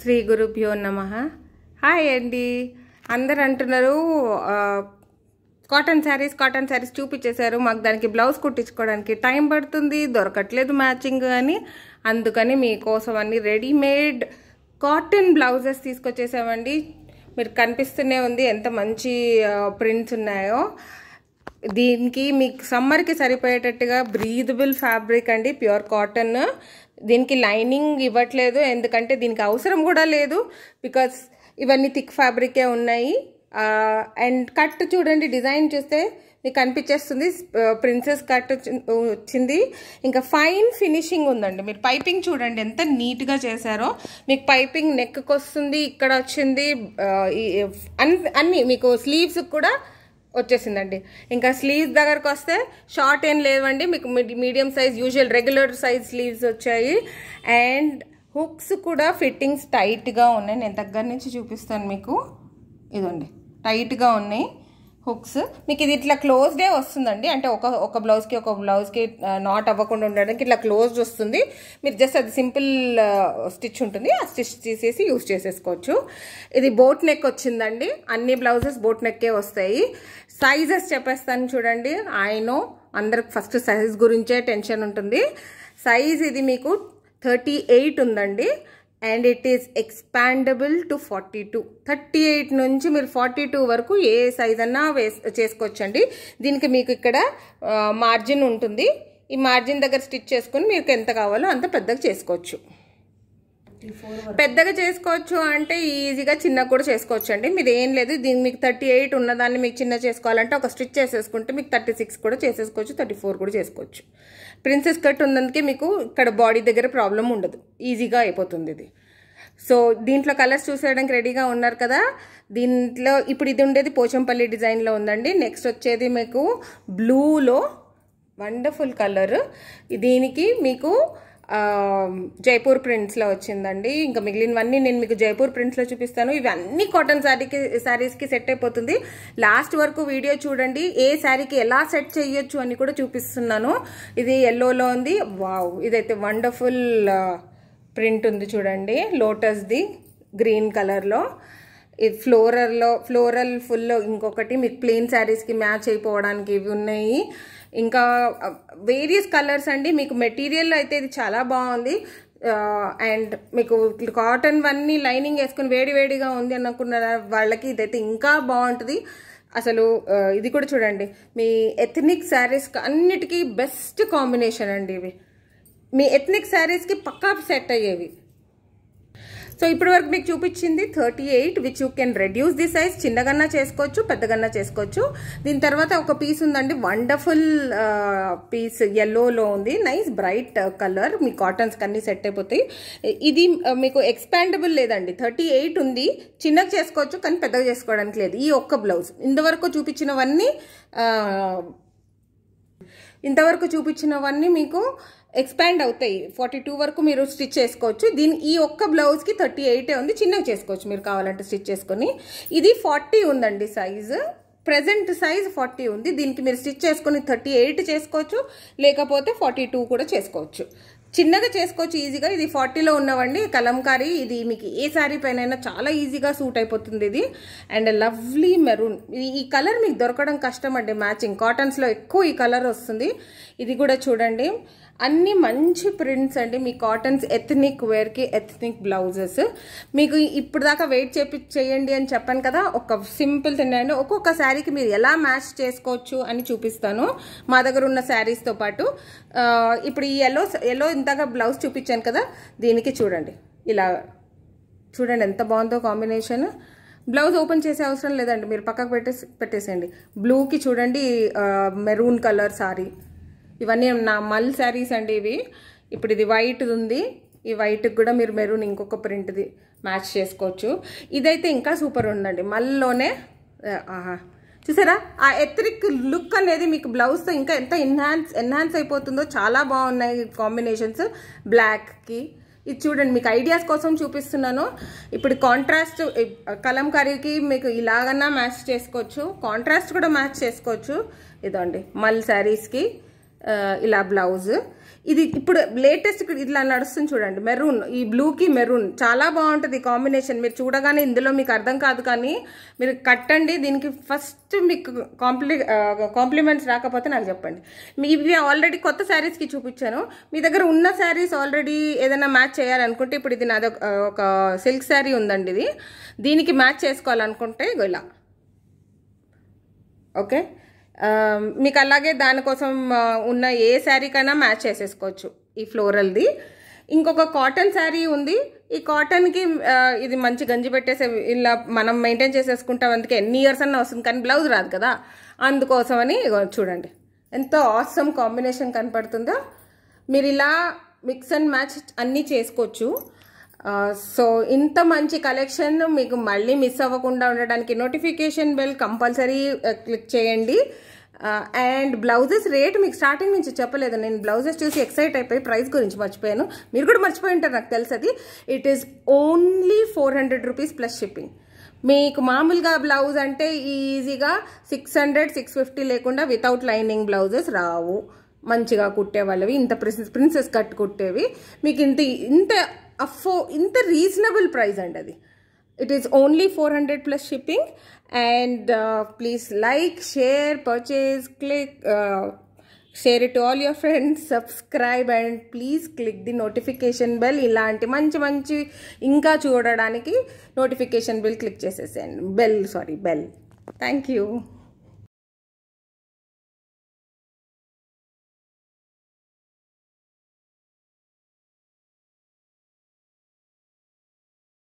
శ్రీ గురుభ్యో నమః. హాయ్ అండి. అందరు అంటున్నారు కాటన్ శారీస్ చూపించేశారు, మాకు దానికి బ్లౌజ్ కుట్టించుకోవడానికి టైం పడుతుంది, దొరకట్లేదు మ్యాచింగ్ అని. అందుకని మీకోసం అన్ని రెడీమేడ్ కాటన్ బ్లౌజెస్ తీసుకొచ్చేసామండి. మీరు కనిపిస్తూనే ఉంది ఎంత మంచి ప్రింట్స్ ఉన్నాయో. దీనికి మీకు సమ్మర్కి సరిపోయేటట్టుగా బ్రీదబుల్ ఫ్యాబ్రిక్ అండి, ప్యూర్ కాటన్. దీనికి లైనింగ్ ఇవ్వట్లేదు, ఎందుకంటే దీనికి అవసరం కూడా లేదు, బికాస్ ఇవన్నీ థిక్ ఫ్యాబ్రికే ఉన్నాయి. అండ్ కట్ చూడండి, డిజైన్ చూస్తే మీకు కనిపించేస్తుంది, ప్రిన్సెస్ కట్ వచ్చింది. ఇంకా ఫైన్ ఫినిషింగ్ ఉందండి. మీరు పైపింగ్ చూడండి ఎంత నీట్గా చేశారో. మీకు పైపింగ్ నెక్కి వస్తుంది, ఇక్కడ వచ్చింది, అన్నీ మీకు స్లీవ్స్ కూడా వచ్చేసిందండి. ఇంకా స్లీవ్స్ దగ్గరకు వస్తే షార్ట్ ఏం లేవండి, మీకు medium size usual regular size sleeves వచ్చాయి. అండ్ హుక్స్ కూడా ఫిట్టింగ్స్ టైట్గా ఉన్నాయి. నేను దగ్గర నుంచి చూపిస్తాను మీకు. ఇదండి టైట్గా ఉన్నాయి హుక్స్. మీకు ఇది ఇట్లా క్లోజ్డే వస్తుందండి, అంటే ఒక బ్లౌజ్కి నాట్ అవ్వకుండా ఉండడానికి ఇట్లా క్లోజ్డ్ వస్తుంది. మీరు జస్ట్ అది సింపుల్ స్టిచ్ ఉంటుంది, ఆ స్టిచ్ తీసేసి యూజ్ చేసేసుకోవచ్చు. ఇది బోట్ నెక్ వచ్చిందండి, అన్ని బ్లౌజెస్ బోట్ నెక్కే వస్తాయి. సైజెస్ చెప్పేస్తాను చూడండి. అందరికి ఫస్ట్ సైజ్ గురించే టెన్షన్ ఉంటుంది. సైజ్ ఇది మీకు 38 ఉందండి. And it is expandable to 42. 38 నుంచి మీరు 42 వరకు ఏ సైజ్ అన్నా చేసుకోవచ్చండి. దీనికి మీకు ఇక్కడ మార్జిన్ ఉంటుంది. ఈ మార్జిన్ దగ్గర స్టిచ్ చేసుకుని మీకు ఎంత కావాలో అంత పెద్దగా చేసుకోవచ్చు. పెద్దగా చేసుకోవచ్చు అంటే ఈజీగా చిన్నగా కూడా చేసుకోవచ్చు అండి. మీరు ఏం లేదు, దీనికి మీకు 38 ఉన్నదాన్ని మీకు చిన్న చేసుకోవాలంటే ఒక స్టిచ్ చేసేసుకుంటే మీకు 36 కూడా చేసేసుకోవచ్చు, 34 కూడా చేసుకోవచ్చు. ప్రిన్సెస్ కట్ ఉన్నందుకే మీకు ఇక్కడ బాడీ దగ్గర ప్రాబ్లం ఉండదు, ఈజీగా అయిపోతుంది ఇది. సో దీంట్లో కలర్స్ చూసేయడానికి రెడీగా ఉన్నారు కదా. దీంట్లో ఇప్పుడు ఇది ఉండేది పోచంపల్లి డిజైన్లో ఉందండి. నెక్స్ట్ వచ్చేది మీకు బ్లూలో వండర్ఫుల్ కలర్. దీనికి మీకు జైపూర్ ప్రింట్స్లో వచ్చిందండి. ఇంకా మిగిలినవన్నీ నేను మీకు జైపూర్ ప్రింట్స్లో చూపిస్తాను. ఇవి అన్ని కాటన్ శారీస్కి సెట్ అయిపోతుంది. లాస్ట్ వరకు వీడియో చూడండి, ఏ శారీకి ఎలా సెట్ చేయొచ్చు అని కూడా చూపిస్తున్నాను. ఇది ఎల్లోలో ఉంది. వావ్, ఇదైతే వండర్ఫుల్ ప్రింట్ ఉంది చూడండి, లోటస్ది గ్రీన్ కలర్లో. ఇది ఫ్లోరల్ ఫుల్. ఇంకొకటి మీకు ప్లెయిన్ శారీస్కి మ్యాచ్ అయిపోవడానికి ఇవి ఉన్నాయి. ఇంకా వేరియస్ కలర్స్ అండి. మీకు మెటీరియల్ అయితే ఇది చాలా బాగుంది. అండ్ మీకు కాటన్ వన్నీ లైనింగ్ వేసుకుని వేడివేడిగా ఉంది అనుకున్న వాళ్ళకి ఇదైతే ఇంకా బాగుంటుంది అసలు. ఇది కూడా చూడండి, మీ ఎథనిక్ శారీస్కి అన్నిటికీ బెస్ట్ కాంబినేషన్ అండి ఇవి. మీ ఎథనిక్ శారీస్కి పక్కా సెట్ అయ్యేవి. సో ఇప్పటి వరకు మీకు చూపించింది 38, which you can reduce the size. చిన్నగన్నా చేసుకోవచ్చు, పెద్దగన్నా చేసుకోవచ్చు. దీని తర్వాత ఒక పీస్ ఉందండి, వండర్ఫుల్ పీస్ ఎల్లోలో ఉంది. నైస్ బ్రైట్ కలర్, మీ కాటన్స్కి అన్ని సెట్ అయిపోతాయి. ఇది మీకు ఎక్స్పాండబుల్ లేదండి, 38 ఉంది. చిన్నగా చేసుకోవచ్చు కానీ పెద్దగా చేసుకోవడానికి లేదు. ఈ ఒక్క బ్లౌజ్ ఇంతవరకు చూపించినవన్నీ మీకు ఎక్స్పాండ్ అవుతాయి. 42 వరకు మీరు స్టిచ్ చేసుకోవచ్చు. ఈ ఒక్క బ్లౌజ్కి 38 ఉంది, చిన్నగా చేసుకోవచ్చు మీరు కావాలంటే స్టిచ్ చేసుకొని. ఇది 40 ఉందండి సైజు, ప్రెజెంట్ సైజ్ 40 ఉంది. దీనికి మీరు స్టిచ్ చేసుకొని 38 చేసుకోవచ్చు, లేకపోతే 42 కూడా చేసుకోవచ్చు. చిన్నగా చేసుకోవచ్చు ఈజీగా. ఇది 40లో ఉన్నవండి, కలంకారీ. ఇది మీకు ఏ శారీ పైన చాలా ఈజీగా సూట్ అయిపోతుంది ఇది. And lovely maroon. ఈ కలర్ మీకు దొరకడం కష్టం అండి, మ్యాచింగ్ కాటన్స్లో ఎక్కువ ఈ కలర్ వస్తుంది. ఇది కూడా చూడండి, అన్ని మంచి ప్రింట్స్ అండి. మీ కాటన్స్ ఎథనిక్ వేర్కి ఎథనిక్ బ్లౌజెస్. మీకు ఇప్పుడు దాకా వెయిట్ చేయండి అని చెప్పాను కదా, ఒక సింపుల్ తిన్నాను. ఒక్కొక్క శారీకి మీరు ఎలా మ్యాచ్ చేసుకోవచ్చు అని చూపిస్తాను మా దగ్గర ఉన్న శారీస్తో పాటు. ఇప్పుడు ఈ ఎల్లో ఇంతగా బ్లౌజ్ చూపించాను కదా, దీనికి చూడండి, ఇలా చూడండి ఎంత బాగుందో కాంబినేషన్. బ్లౌజ్ ఓపెన్ చేసే అవసరం లేదండి, మీరు పక్కకు పెట్టేసేయండి. బ్లూకి చూడండి మెరూన్ కలర్ సారీ. ఇవన్నీ నా మల్ శారీస్ అండి ఇవి. ఇప్పుడు ఇది వైట్ ఉంది, ఈ వైట్కి కూడా మీరు మెరూన్ ఇంకొక ప్రింట్ది మ్యాచ్ చేసుకోవచ్చు. ఇదైతే ఇంకా సూపర్ ఉందండి, మల్లోనే. చూసారా ఆ ఎథనిక్ లుక్ అనేది మీకు బ్లౌజ్తో ఇంకా ఎంత ఎన్హాన్స్ అయిపోతుందో. చాలా బాగున్నాయి కాంబినేషన్స్ బ్లాక్కి. ఇది చూడండి, మీకు ఐడియాస్ కోసం చూపిస్తున్నాను. ఇప్పుడు కాంట్రాస్ట్ కలంకారీకి మీకు ఇలాగన్నా మ్యాచ్ చేసుకోవచ్చు, కాంట్రాస్ట్ కూడా మ్యాచ్ చేసుకోవచ్చు. ఇదండి మల్ శారీస్కి ఇలా బ్లౌజ్. ఇది ఇప్పుడు లేటెస్ట్ ఇట్లా నడుస్తుంది చూడండి, మెరూన్, ఈ బ్లూకి మెరూన్ చాలా బాగుంటుంది ఈ కాంబినేషన్. మీరు చూడగానే ఇందులో మీకు అర్థం కాదు, కానీ మీరు కట్టండి. దీనికి ఫస్ట్ మీకు కాంప్లిమెంట్స్ రాకపోతే నాకు చెప్పండి. ఇవి ఆల్రెడీ కొత్త శారీస్కి చూపించాను. మీ దగ్గర ఉన్న శారీస్ ఆల్రెడీ ఏదైనా మ్యాచ్ చేయాలనుకుంటే, ఇప్పుడు ఇది నాది ఒక సిల్క్ శారీ ఉందండి, ఇది దీనికి మ్యాచ్ చేసుకోవాలనుకుంటే ఇలా ఓకే. మీకు అలాగే దానికోసం ఉన్న ఏ శారీకైనా మ్యాచ్ చేసేసుకోవచ్చు ఈ ఫ్లోరల్ది. ఇంకొక కాటన్ శారీ ఉంది. ఈ కాటన్కి ఇది మంచి గంజి పెట్టేసే ఇలా మనం మెయింటైన్ చేసేసుకుంటాం, అందుకే ఎన్ని ఇయర్స్ అన్నా వస్తుంది, కానీ బ్లౌజ్ రాదు కదా, అందుకోసమని చూడండి ఎంత ఆసమ్ కాంబినేషన్ కనపడుతుందో. మీరు ఇలా మిక్స్ అండ్ మ్యాచ్ అన్నీ చేసుకోవచ్చు. సో ఇంత మంచి కలెక్షన్ మీకు మళ్ళీ మిస్ అవ్వకుండా ఉండడానికి నోటిఫికేషన్ బెల్ కంపల్సరీ క్లిక్ చేయండి. అండ్ బ్లౌజెస్ రేట్ మీకు స్టార్టింగ్ నుంచి చెప్పలేదు, నేను బ్లౌజెస్ చూసి ఎక్సైట్ అయిపోయి ప్రైస్ గురించి మర్చిపోయాను. మీరు కూడా మర్చిపోయి ఉంటారు నాకు తెలుసు. అది it is only 400 rupees plus shipping. మీకు మామూలుగా బ్లౌజ్ అంటే ఈజీగా 600, 650 లేకుండా వితౌట్ లైనింగ్ బ్లౌజెస్ రావు. మంచిగా కుట్టే వాళ్ళవి, ఇంత ప్రిన్సెస్ కట్ కుట్టేవి మీకు ఇంత రీజనబుల్ ప్రైస్ అండి అది. It is only 400 plus shipping. And please like, share, purchase, click, share it to all your friends, subscribe and please click the notification bell. ఇలాంటి మంచి ఇంకా చూడడానికి నోటిఫికేషన్ బెల్ క్లిక్ చేసేసేయండి. Bell. Thank you.